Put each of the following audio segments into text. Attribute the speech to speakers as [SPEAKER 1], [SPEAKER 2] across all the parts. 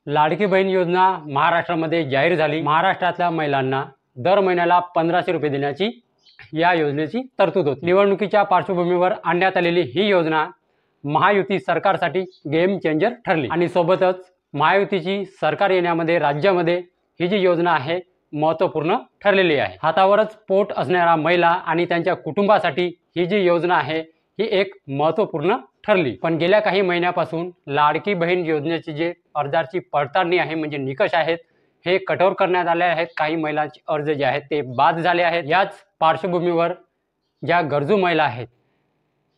[SPEAKER 1] लाडकी बहीण योजना महाराष्ट्रामध्ये जाहीर झाली। महाराष्ट्रातल्या महिलांना दर महिन्याला 1500 रुपये देण्याची या योजनेची तरतूद होती। निवडणुकीच्या पार्श्वभूमीवर आणण्यात आलेली ही योजना महायुती सरकारसाठी गेम चेंजर ठरली आणि सोबतच महायुतीची सरकार येण्यामध्ये राज्यामध्ये ही जी योजना आहे महत्त्वपूर्ण ठरलेली आहे। हातावरच पोट असणाऱ्या महिला आणि त्यांच्या कुटुंबासाठी ही जी योजना आहे ही एक महत्त्वपूर्ण ठरली। पण गेल्या काही महिन्यापासून लाडकी बहीण योजनेची जे अर्जाची पडताळणी आहे म्हणजे निकष आहेत हे कठोर करण्यात आले आहेत। काही महिलांचे अर्ज जे आहेत ते बाद झाले आहेत। याच पार्श्वभूमीवर ज्या गरजू महिला आहेत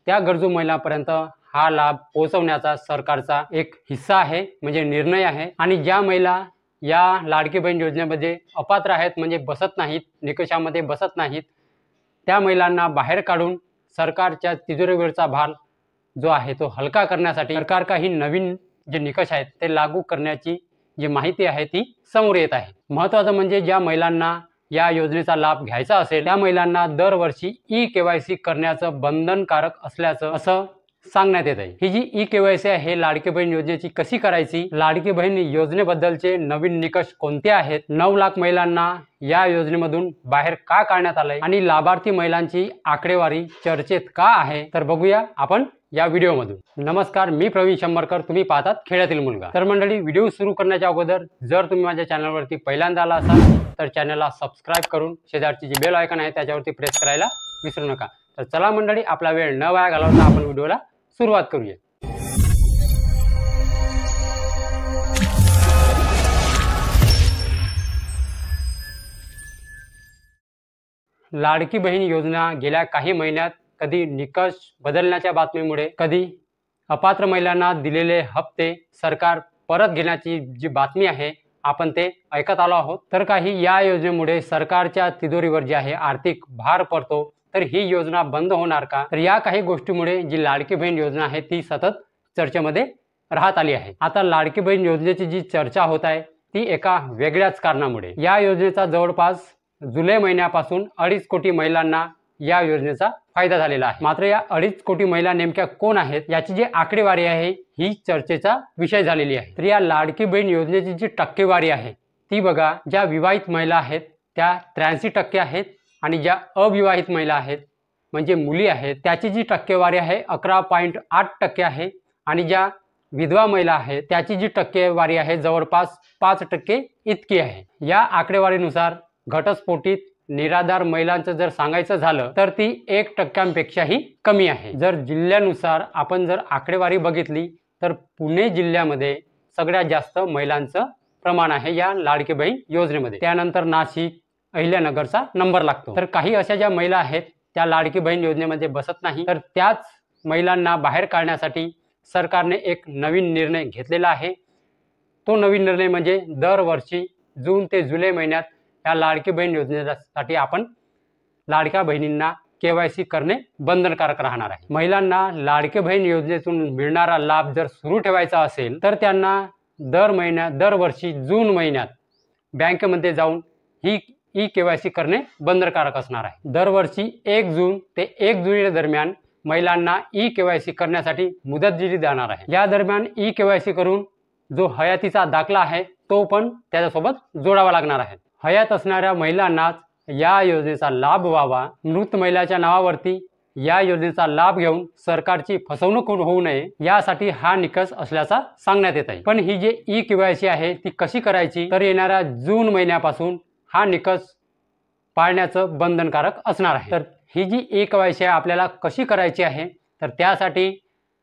[SPEAKER 1] त्या गरजू महिलांपर्यंत हा लाभ पोहोचवण्याचा सरकारचा एक हिस्सा आहे म्हणजे निर्णय आहे। आणि ज्या महिला या लाडकी बहीण योजनेमध्ये अपात्र आहेत म्हणजे बसत नाहीत, निकषामध्ये बसत नाहीत, त्या महिलांना बाहेर काढून सरकारच्या तिजोरीवरचा भार जो आहे तो हलका करण्यासाठी सरकार काही नवीन जे निकष आहेत ते लागू करण्याची जी माहिती आहे ती समोर येत आहे। महत्त्वाचं म्हणजे ज्या महिलांना या योजनेचा लाभ घ्यायचा असेल त्या महिलांना दरवर्षी ई-केवायसी करण्याचं बंधनकारक असं सांगण्यात येत आहे। ही जी ई-केवायसी आहे लाडकी बहीण योजनेची कशी करायची, लाडकी बहीण योजनेबद्दलचे नवीन निकष कोणते आहेत, 9 लाख महिलांना या योजनेमधून बाहेर का काढण्यात आलंय आणि लाभार्थी महिलांची आकडेवारी चर्चेत का आहे तर बघूया आपण या व्हिडिओमधून। नमस्कार, मी प्रवीण शंभरकर, तुम्ही पाहतात खेड्यातील मुलगा। तर मंडळी, व्हिडिओ सुरू करण्याच्या अगोदर जर तुम्ही माझ्या चॅनलवरती पहिल्यांदा आला असाल तर चॅनलला सबस्क्राइब करून शेजारची जी बेल आयकॉन आहे त्याच्यावरती प्रेस करायला विसरू नका। तर चला मंडळी, आपला वेळ न वाया घालवता आपण व्हिडिओला सुरुवात करूया। लाडकी बहीण योजना गेल्या काही महिन्यात कधी निकष बदलण्याच्या बातमीमुळे, कधी अपात्र महिलांना दिलेले हप्ते सरकार परत घेण्याची जी बातमी आहे आपण ते ऐकत आलो आहोत। तर काही या योजनेमुळे सरकारच्या तिजोरीवर जे आहे आर्थिक भार पडतो, तर ही योजना बंद होणार का? तर या काही गोष्टीमुळे जी लाडकी बहीण योजना आहे ती सतत चर्चेमध्ये राहत आली आहे। आता लाडकी बहीण योजनेची जी चर्चा होत आहे ती एका वेगळ्याच कारणामुळे। या योजनेचा जवळपास जुलै महिन्यापासून 2.5 कोटी महिलांना या योजनेचा फायदा झालेला आहे। मात्र या 2.5 कोटी महिला नेमक्या कोण आहेत याची जी आकडेवारी आहे ही चर्चेचा विषय झालेली आहे। तर या लाडकी बहीण योजनेची जी टक्केवारी आहे ती बघा, ज्या विवाहित महिला आहेत त्या 83% आहेत आणि ज्या अविवाहित महिला आहेत म्हणजे मुली आहेत त्याची जी टक्केवारी आहे 11.8% आहे आणि ज्या विधवा महिला आहेत त्याची जी टक्केवारी आहे जवळपास 5% इतकी आहे। या आकडेवारीनुसार घटस्फोटित निराधार महिलांचं जर सांगायचं झालं तर ती 1%पेक्षाही कमी आहे। जर जिल्ह्यानुसार आपण जर आकडेवारी बघितली तर पुणे जिल्ह्यामध्ये सगळ्यात जास्त महिलांचं प्रमाण आहे या लाडकी बहीण योजनेमध्ये, त्यानंतर नाशिक, अहिल्यानगरचा नंबर लागतो। तर काही अशा ज्या महिला आहेत त्या लाडकी बहीण योजनेमध्ये बसत नाही, तर त्याच महिलांना बाहेर काढण्यासाठी सरकारने एक नवीन निर्णय घेतलेला आहे। तो नवीन निर्णय म्हणजे दरवर्षी जून ते जुलै महिन्यात या लाडकी बहीण योजनेसाठी आपण लाडक्या बहिणींना केवायसी करणे बंधनकारक राहणार आहे। महिलांना लाडकी बहीण योजनेतून मिळणारा लाभ जर सुरू ठेवायचा असेल तर त्यांना दरवर्षी जून महिन्यात बँकेमध्ये जाऊन ही ई-केवायसी करणे बंधनकारक असणार आहे। दरवर्षी 1 जून ते 1 जुलै दरम्यान महिलांना ई-केवायसी करण्यासाठी मुदत दिली जाणार आहे। या दरम्यान ई-केवायसी करून जो हयातीचा दाखला आहे तो पण त्याच्यासोबत जोडावा लागणार आहे। हयात असणाऱ्या महिलांनाच या योजनेचा लाभ व्हावा, मृत महिलाच्या नावावरती या योजनेचा लाभ घेऊन सरकारची फसवणूक होऊ नये यासाठी हा निकष असल्याचा सांगण्यात येत आहे। पण ही जी ई-केवायसी आहे ती कशी करायची तर येणाऱ्या जून महिन्यापासून हा निकष पाळण्याचं बंधनकारक असणार आहे। तर ही जी ई-केवायसी आपल्याला कशी करायची आहे तर त्यासाठी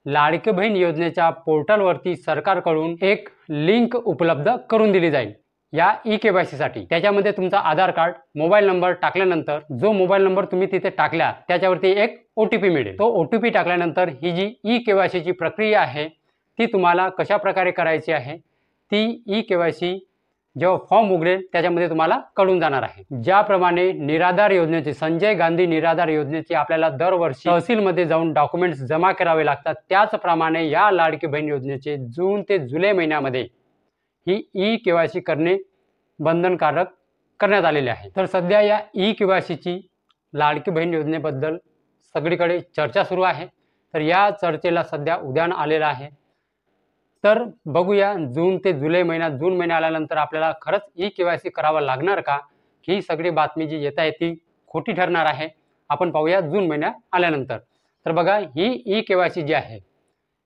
[SPEAKER 1] लाडकी बहीण योजनेच्या पोर्टलवरती सरकारकडून एक लिंक उपलब्ध करून दिली जाईल या ई-केवायसीसाठी। त्याच्यामध्ये तुमचा आधार कार्ड, मोबाईल नंबर टाकल्यानंतर जो मोबाईल नंबर तुम्ही तिथे टाकला त्याच्यावरती एक OTP मिळेल। तो OTP टाकल्यानंतर ही जी ई-केवायसीची प्रक्रिया आहे ती तुम्हाला कशा प्रकारे करायची आहे ती ई-केवायसी जेव्हा फॉर्म उघडेल त्याच्यामध्ये तुम्हाला कळून जाणार आहे। ज्याप्रमाणे निराधार योजनेची, संजय गांधी निराधार योजनेची आपल्याला दरवर्षी तहसीलमध्ये जाऊन डॉक्युमेंट्स जमा करावे लागतात, त्याचप्रमाणे या लाडकी बहीण योजनेचे जून ते जुलै महिन्यामध्ये ही ई-केवायसी करणे बंधनकारक करण्यात आलेले आहे। तर सध्या या ई-केवायसीची लाडकी बहीण योजनेबद्दल सगळीकडे चर्चा सुरू आहे। तर या चर्चेला सध्या उधाण आलेलं आहे। तर बघूया जून ते जुलै महिन्यात, जून महिना आल्यानंतर आपल्याला खरंच ई-के-वाय-सी करावं लागणार का? ही सगळी बातमी जी येत आहे ती खोटी ठरणार आहे. आपण पाहूया जून महिन्यात आल्यानंतर. तर बघा, ही ई-के-वाय-सी जी आहे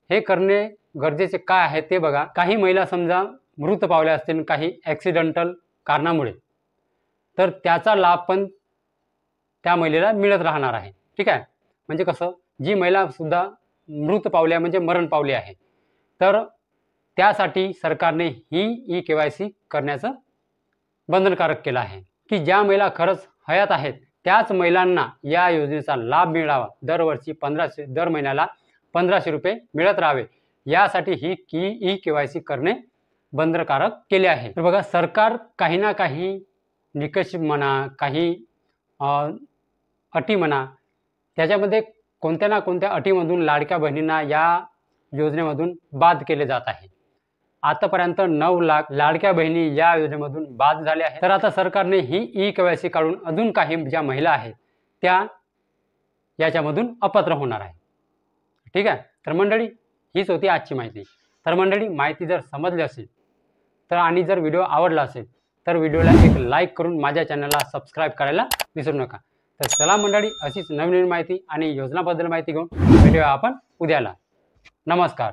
[SPEAKER 1] हे करणे गरजेचे का आहे ते बघा. काही महिला समजा मृत पावल्या असतील काही ॲक्सिडेंटल कारणामुळे, तर त्याचा लाभ पण त्या महिलेला मिळत राहणार आहे. ठीक आहे. म्हणजे कसं, जी महिला सुद्धा मृत पावल्या म्हणजे मरण पावली आहे, तर त्यासाठी सरकारने ही ई-के-वाय-सी करण्याचं बंधनकारक केलं आहे, की ज्या महिला खरंच हयात आहेत त्याच महिलांना या योजनेचा लाभ मिळावा. दरवर्षी दर महिन्याला 1500 रुपये मिळत राहावे, यासाठी ही ई-के-वाय-सी करणे बंधनकारक केले आहे. तर बघा, सरकार काही ना काही निकष म्हणा, काही अटी म्हणा, त्याच्यामध्ये कोणत्या ना कोणत्या अटीमधून लाडक्या बहिणींना या योजनेमधून बाद केले जात आहे. आतापर्यंत 9 लाख लाडक्या बहिणी या योजनेमधून बाद झाल्या आहेत. तर आता सरकारने ही ई-के-वाय-सी काढून अजून काही ज्या महिला आहेत त्या याच्यामधून अपात्र होणार आहे. ठीक आहे. तर मंडळी, हीच होती आजची माहिती. तर मंडळी, माहिती जर समजली असेल तर आणि जर व्हिडिओ आवडला असेल तर व्हिडिओला एक लाईक करून माझ्या चॅनलला सबस्क्राईब करायला विसरू नका. तर चला मंडळी, अशीच नवीन माहिती आणि योजनाबद्दल माहिती घेऊन भेटूया आपण उद्याला. नमस्कार.